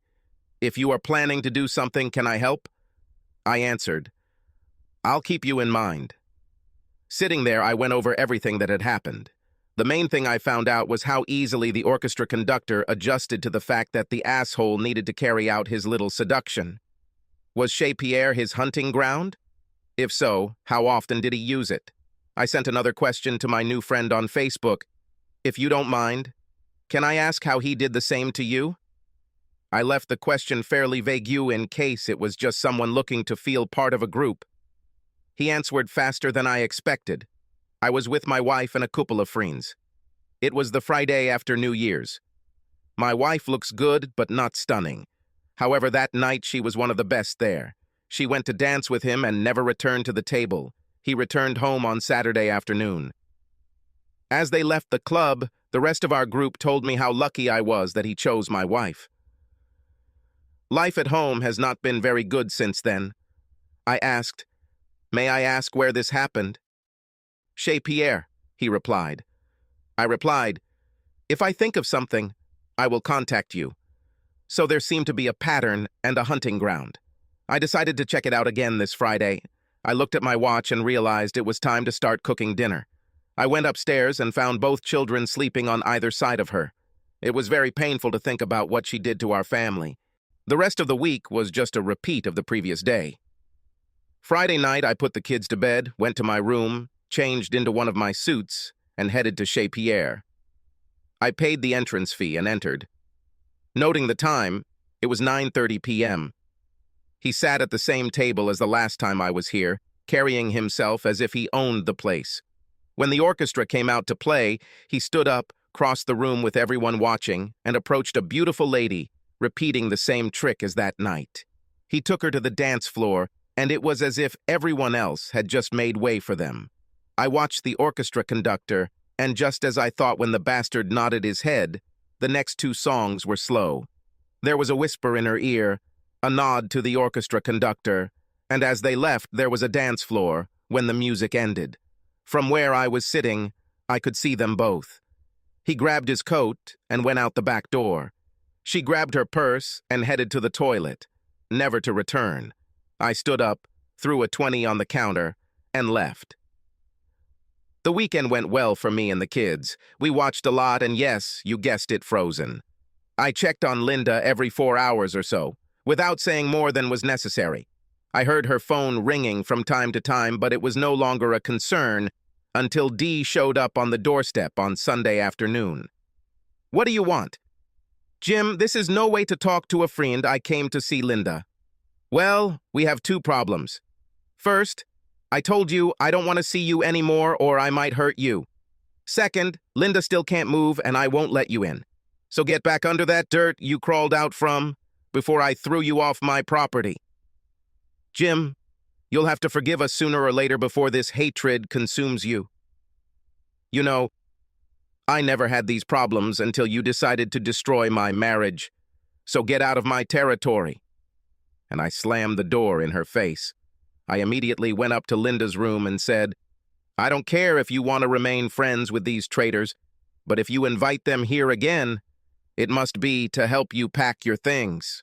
If you are planning to do something, can I help?" I answered, "I'll keep you in mind." Sitting there, I went over everything that had happened. The main thing I found out was how easily the orchestra conductor adjusted to the fact that the asshole needed to carry out his little seduction. Was Chez Pierre his hunting ground? If so, how often did he use it? I sent another question to my new friend on Facebook. If you don't mind, can I ask how he did the same to you? I left the question fairly vague in case it was just someone looking to feel part of a group. He answered faster than I expected. I was with my wife and a couple of friends. It was the Friday after New Year's. My wife looks good, but not stunning. However, that night she was one of the best there. She went to dance with him and never returned to the table. He returned home on Saturday afternoon. As they left the club, the rest of our group told me how lucky I was that he chose my wife. Life at home has not been very good since then. I asked, "May I ask where this happened?" "Chez Pierre," he replied. I replied, "If I think of something, I will contact you." So there seemed to be a pattern and a hunting ground. I decided to check it out again this Friday. I looked at my watch and realized it was time to start cooking dinner. I went upstairs and found both children sleeping on either side of her. It was very painful to think about what she did to our family. The rest of the week was just a repeat of the previous day. Friday night, I put the kids to bed, went to my room, changed into one of my suits, and headed to Chez Pierre. I paid the entrance fee and entered. Noting the time, it was 9:30 p.m. He sat at the same table as the last time I was here, carrying himself as if he owned the place. When the orchestra came out to play, he stood up, crossed the room with everyone watching, and approached a beautiful lady, repeating the same trick as that night. He took her to the dance floor, and it was as if everyone else had just made way for them. I watched the orchestra conductor, and just as I thought when the bastard nodded his head, the next two songs were slow. There was a whisper in her ear, a nod to the orchestra conductor, and as they left, there was a dance floor when the music ended. From where I was sitting, I could see them both. He grabbed his coat and went out the back door. She grabbed her purse and headed to the toilet, never to return. I stood up, threw a 20 on the counter, and left. The weekend went well for me and the kids. We watched a lot and yes, you guessed it, Frozen. I checked on Linda every 4 hours or so, without saying more than was necessary. I heard her phone ringing from time to time, but it was no longer a concern until Dee showed up on the doorstep on Sunday afternoon. "What do you want?" "Jim, this is no way to talk to a friend. I came to see Linda." "Well, we have two problems. First, I told you I don't want to see you anymore or I might hurt you. Second, Linda still can't move and I won't let you in. So get back under that dirt you crawled out from before I threw you off my property." "Jim, you'll have to forgive us sooner or later before this hatred consumes you. You know, I never had these problems until you decided to destroy my marriage. So get out of my territory." And I slammed the door in her face. I immediately went up to Linda's room and said, "I don't care if you want to remain friends with these traitors, but if you invite them here again, it must be to help you pack your things."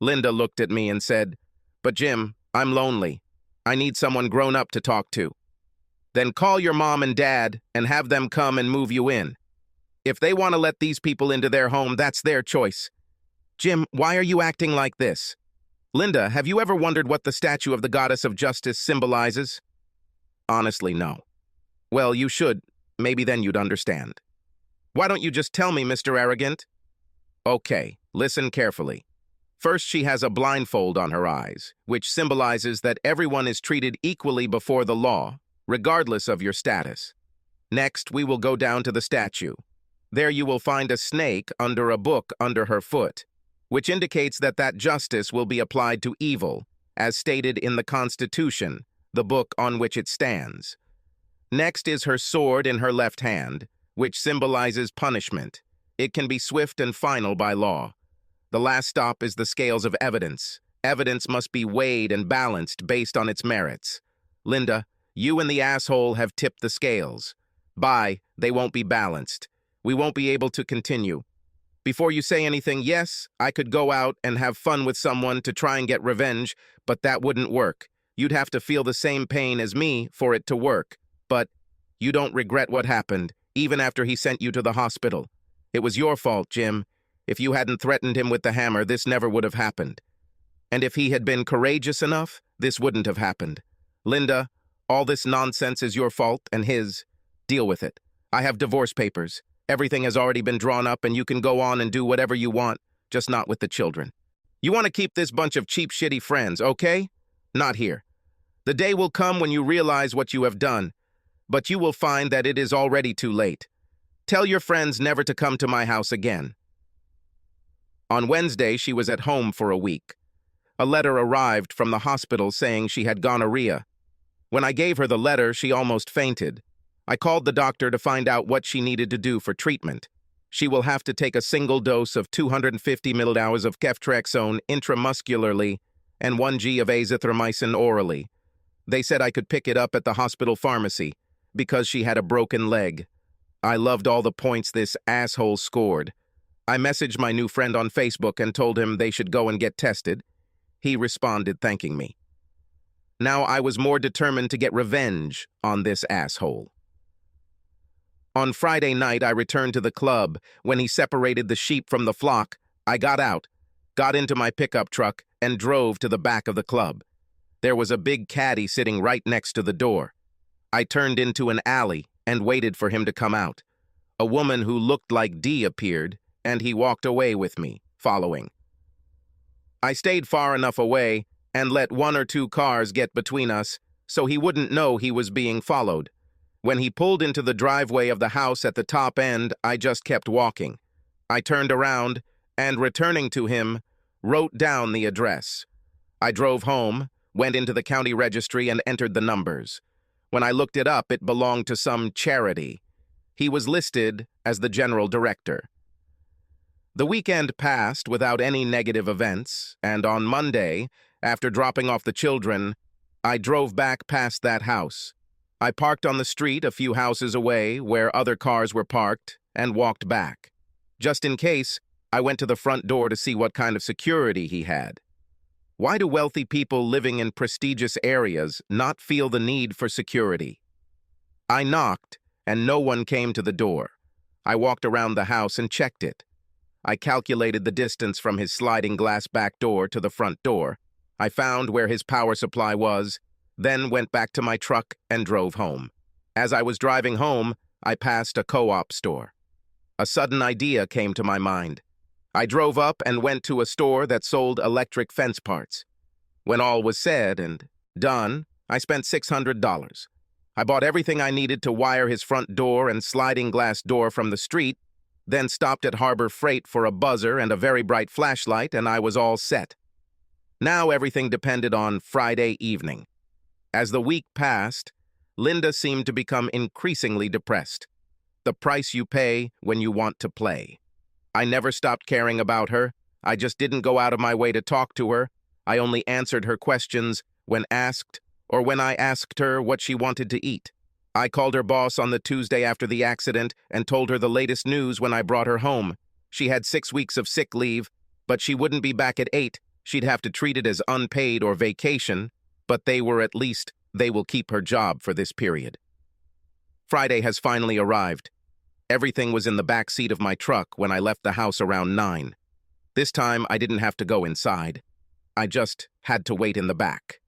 Linda looked at me and said, "But Jim, I'm lonely. I need someone grown up to talk to." "Then call your mom and dad and have them come and move you in. If they want to let these people into their home, that's their choice." "Jim, why are you acting like this?" "Linda, have you ever wondered what the statue of the goddess of justice symbolizes?" "Honestly, no." "Well, you should. Maybe then you'd understand." "Why don't you just tell me, Mr. Arrogant?" "Okay, listen carefully. First, she has a blindfold on her eyes, which symbolizes that everyone is treated equally before the law, regardless of your status. Next, we will go down to the statue. There you will find a snake under a book under her foot, which indicates that justice will be applied to evil, as stated in the Constitution, the book on which it stands. Next is her sword in her left hand, which symbolizes punishment. It can be swift and final by law. The last stop is the scales of evidence. Evidence must be weighed and balanced based on its merits. Linda, you and the asshole have tipped the scales. Bye, they won't be balanced. We won't be able to continue. Before you say anything, yes, I could go out and have fun with someone to try and get revenge, but that wouldn't work. You'd have to feel the same pain as me for it to work. But you don't regret what happened, even after he sent you to the hospital. It was your fault, Jim. If you hadn't threatened him with the hammer, this never would have happened. And if he had been courageous enough, this wouldn't have happened. Linda, all this nonsense is your fault and his. Deal with it. I have divorce papers. Everything has already been drawn up and you can go on and do whatever you want, just not with the children. You want to keep this bunch of cheap, shitty friends, okay? Not here. The day will come when you realize what you have done, but you will find that it is already too late. Tell your friends never to come to my house again. On Wednesday, she was at home for a week. A letter arrived from the hospital saying she had gonorrhea. When I gave her the letter, she almost fainted. I called the doctor to find out what she needed to do for treatment. She will have to take a single dose of 250 milliliters of ceftriaxone intramuscularly and 1 g of azithromycin orally. They said I could pick it up at the hospital pharmacy because she had a broken leg. I loved all the points this asshole scored. I messaged my new friend on Facebook and told him they should go and get tested. He responded thanking me. Now I was more determined to get revenge on this asshole. On Friday night, I returned to the club. When he separated the sheep from the flock, I got out, got into my pickup truck, and drove to the back of the club. There was a big caddy sitting right next to the door. I turned into an alley and waited for him to come out. A woman who looked like Dee appeared, and he walked away with me, following. I stayed far enough away and let 1 or 2 cars get between us so he wouldn't know he was being followed. When he pulled into the driveway of the house at the top end, I just kept walking. I turned around and, returning to him, wrote down the address. I drove home, went into the county registry, and entered the numbers. When I looked it up, it belonged to some charity. He was listed as the general director. The weekend passed without any negative events, and on Monday, after dropping off the children, I drove back past that house. I parked on the street a few houses away where other cars were parked and walked back. Just in case, I went to the front door to see what kind of security he had. Why do wealthy people living in prestigious areas not feel the need for security? I knocked, and no one came to the door. I walked around the house and checked it. I calculated the distance from his sliding glass back door to the front door. I found where his power supply was, then went back to my truck and drove home. As I was driving home, I passed a co-op store. A sudden idea came to my mind. I drove up and went to a store that sold electric fence parts. When all was said and done, I spent $600. I bought everything I needed to wire his front door and sliding glass door from the street, then stopped at Harbor Freight for a buzzer and a very bright flashlight, and I was all set. Now everything depended on Friday evening. As the week passed, Linda seemed to become increasingly depressed. The price you pay when you want to play. I never stopped caring about her. I just didn't go out of my way to talk to her. I only answered her questions when asked, or when I asked her what she wanted to eat. I called her boss on the Tuesday after the accident and told her the latest news when I brought her home. She had 6 weeks of sick leave, but she wouldn't be back at 8. She'd have to treat it as unpaid or vacation, but they will keep her job for this period. Friday has finally arrived. Everything was in the back seat of my truck when I left the house around 9. This time, I didn't have to go inside. I just had to wait in the back.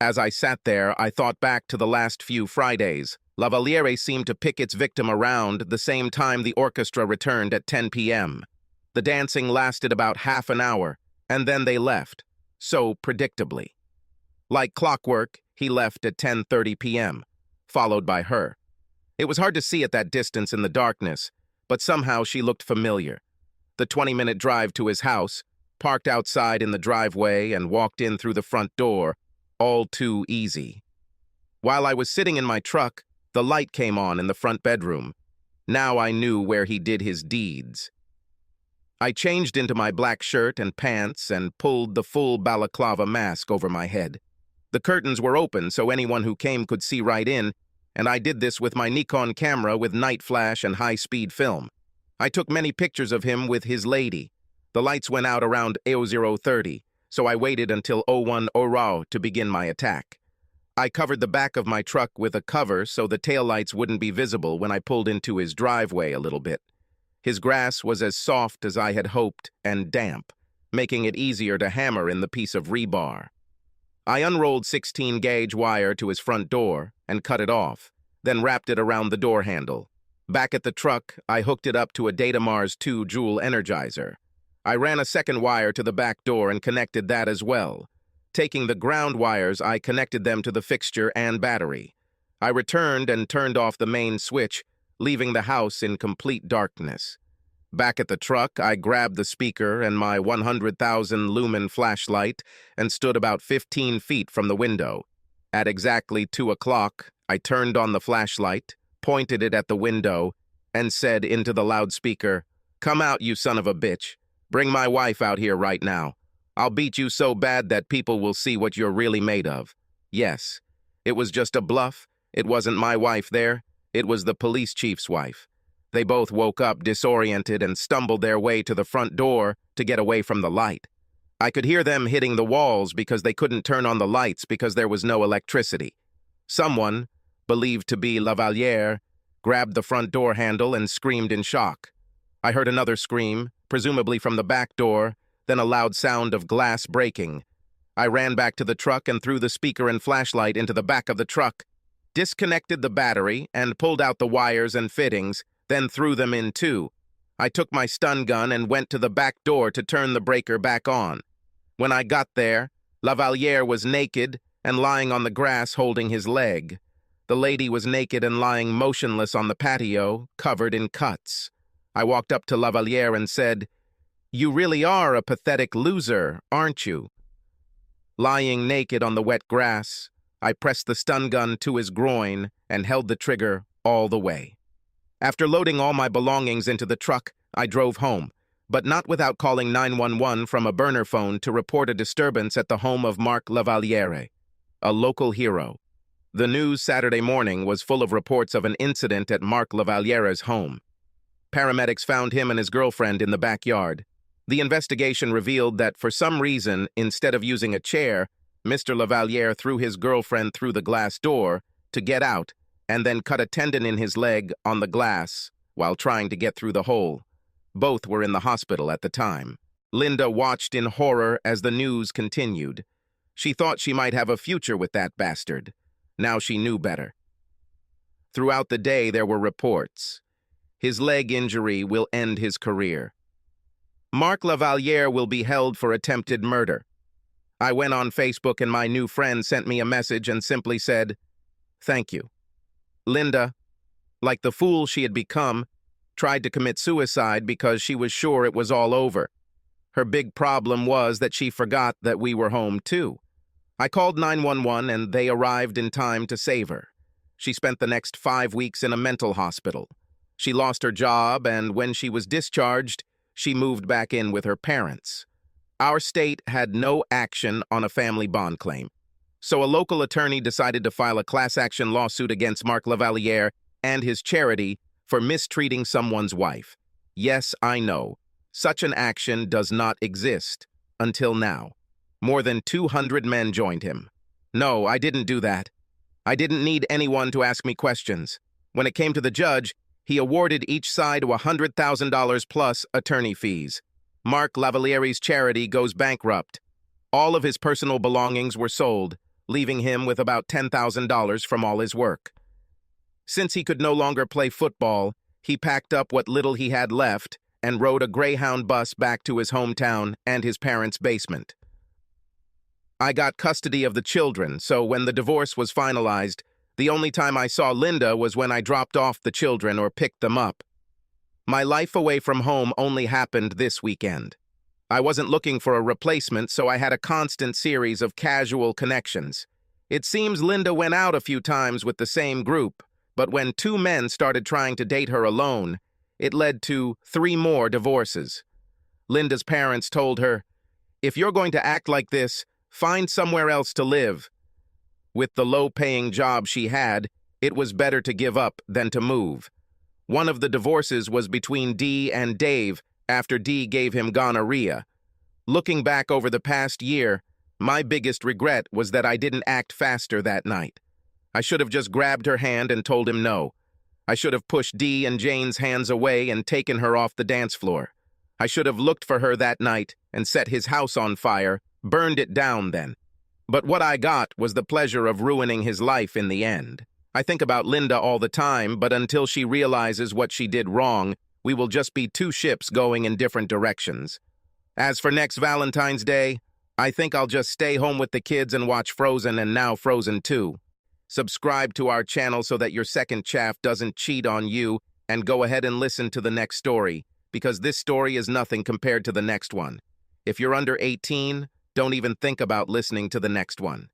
As I sat there, I thought back to the last few Fridays. Lavaliere seemed to pick its victim around the same time the orchestra returned at 10 p.m. The dancing lasted about half an hour, and then they left, so predictably. Like clockwork, he left at 10:30 p.m., followed by her. It was hard to see at that distance in the darkness, but somehow she looked familiar. The 20-minute drive to his house, parked outside in the driveway and walked in through the front door, all too easy. While I was sitting in my truck, the light came on in the front bedroom. Now I knew where he did his deeds. I changed into my black shirt and pants and pulled the full balaclava mask over my head. The curtains were open so anyone who came could see right in, and I did this with my Nikon camera with night flash and high-speed film. I took many pictures of him with his lady. The lights went out around 00:30, so I waited until 01:00 to begin my attack. I covered the back of my truck with a cover so the taillights wouldn't be visible when I pulled into his driveway a little bit. His grass was as soft as I had hoped and damp, making it easier to hammer in the piece of rebar. I unrolled 16-gauge wire to his front door and cut it off, then wrapped it around the door handle. Back at the truck, I hooked it up to a Datamars 2-joule energizer. I ran a second wire to the back door and connected that as well. Taking the ground wires, I connected them to the fixture and battery. I returned and turned off the main switch, leaving the house in complete darkness. Back at the truck, I grabbed the speaker and my 100,000 lumen flashlight and stood about 15 feet from the window. At exactly 2 o'clock, I turned on the flashlight, pointed it at the window, and said into the loudspeaker, "Come out, you son of a bitch. Bring my wife out here right now. I'll beat you so bad that people will see what you're really made of." Yes, it was just a bluff. It wasn't my wife there. It was the police chief's wife. They both woke up disoriented and stumbled their way to the front door to get away from the light. I could hear them hitting the walls because they couldn't turn on the lights because there was no electricity. Someone, believed to be Lavaliere, grabbed the front door handle and screamed in shock. I heard another scream, presumably from the back door, then a loud sound of glass breaking. I ran back to the truck and threw the speaker and flashlight into the back of the truck, disconnected the battery and pulled out the wires and fittings, then threw them in too. I took my stun gun and went to the back door to turn the breaker back on. When I got there, Lavaliere was naked and lying on the grass holding his leg. The lady was naked and lying motionless on the patio, covered in cuts. I walked up to Lavaliere and said, "You really are a pathetic loser, aren't you?" Lying naked on the wet grass, I pressed the stun gun to his groin and held the trigger all the way. After loading all my belongings into the truck, I drove home, but not without calling 911 from a burner phone to report a disturbance at the home of Marc Lavaliere, a local hero. The news Saturday morning was full of reports of an incident at Marc Lavaliere's home. Paramedics found him and his girlfriend in the backyard. The investigation revealed that for some reason, instead of using a chair, Mr. Lavaliere threw his girlfriend through the glass door to get out and then cut a tendon in his leg on the glass while trying to get through the hole. Both were in the hospital at the time. Linda watched in horror as the news continued. She thought she might have a future with that bastard. Now she knew better. Throughout the day there were reports. His leg injury will end his career. Marc Lavaliere will be held for attempted murder. I went on Facebook and my new friend sent me a message and simply said, "Thank you." Linda, like the fool she had become, tried to commit suicide because she was sure it was all over. Her big problem was that she forgot that we were home too. I called 911 and they arrived in time to save her. She spent the next 5 weeks in a mental hospital. She lost her job, and when she was discharged, she moved back in with her parents. Our state had no action on a family bond claim. So a local attorney decided to file a class action lawsuit against Marc Lavaliere and his charity for mistreating someone's wife. Yes, I know. Such an action does not exist. Until now. More than 200 men joined him. No, I didn't do that. I didn't need anyone to ask me questions. When it came to the judge, he awarded each side $100,000 plus attorney fees. Marc Lavaliere's charity goes bankrupt. All of his personal belongings were sold, leaving him with about $10,000 from all his work. Since he could no longer play football, he packed up what little he had left and rode a Greyhound bus back to his hometown and his parents' basement. I got custody of the children, so when the divorce was finalized, the only time I saw Linda was when I dropped off the children or picked them up. My life away from home only happened this weekend. I wasn't looking for a replacement, so I had a constant series of casual connections. It seems Linda went out a few times with the same group, but when 2 men started trying to date her alone, it led to 3 more divorces. Linda's parents told her, "If you're going to act like this, find somewhere else to live." With the low-paying job she had, it was better to give up than to move. One of the divorces was between Dee and Dave after Dee gave him gonorrhea. Looking back over the past year, My biggest regret was that I didn't act faster that night. I should have just grabbed her hand and told him no. I should have pushed Dee and Jane's hands away and taken her off the dance floor. I should have looked for her that night and set his house on fire, burned it down then. But what I got was the pleasure of ruining his life in the end. I think about Linda all the time, but until she realizes what she did wrong, we will just be two ships going in different directions. As for next Valentine's Day, I think I'll just stay home with the kids and watch Frozen and now Frozen 2. Subscribe to our channel so that your second chaff doesn't cheat on you, and go ahead and listen to the next story, because this story is nothing compared to the next one. If you're under 18, don't even think about listening to the next one.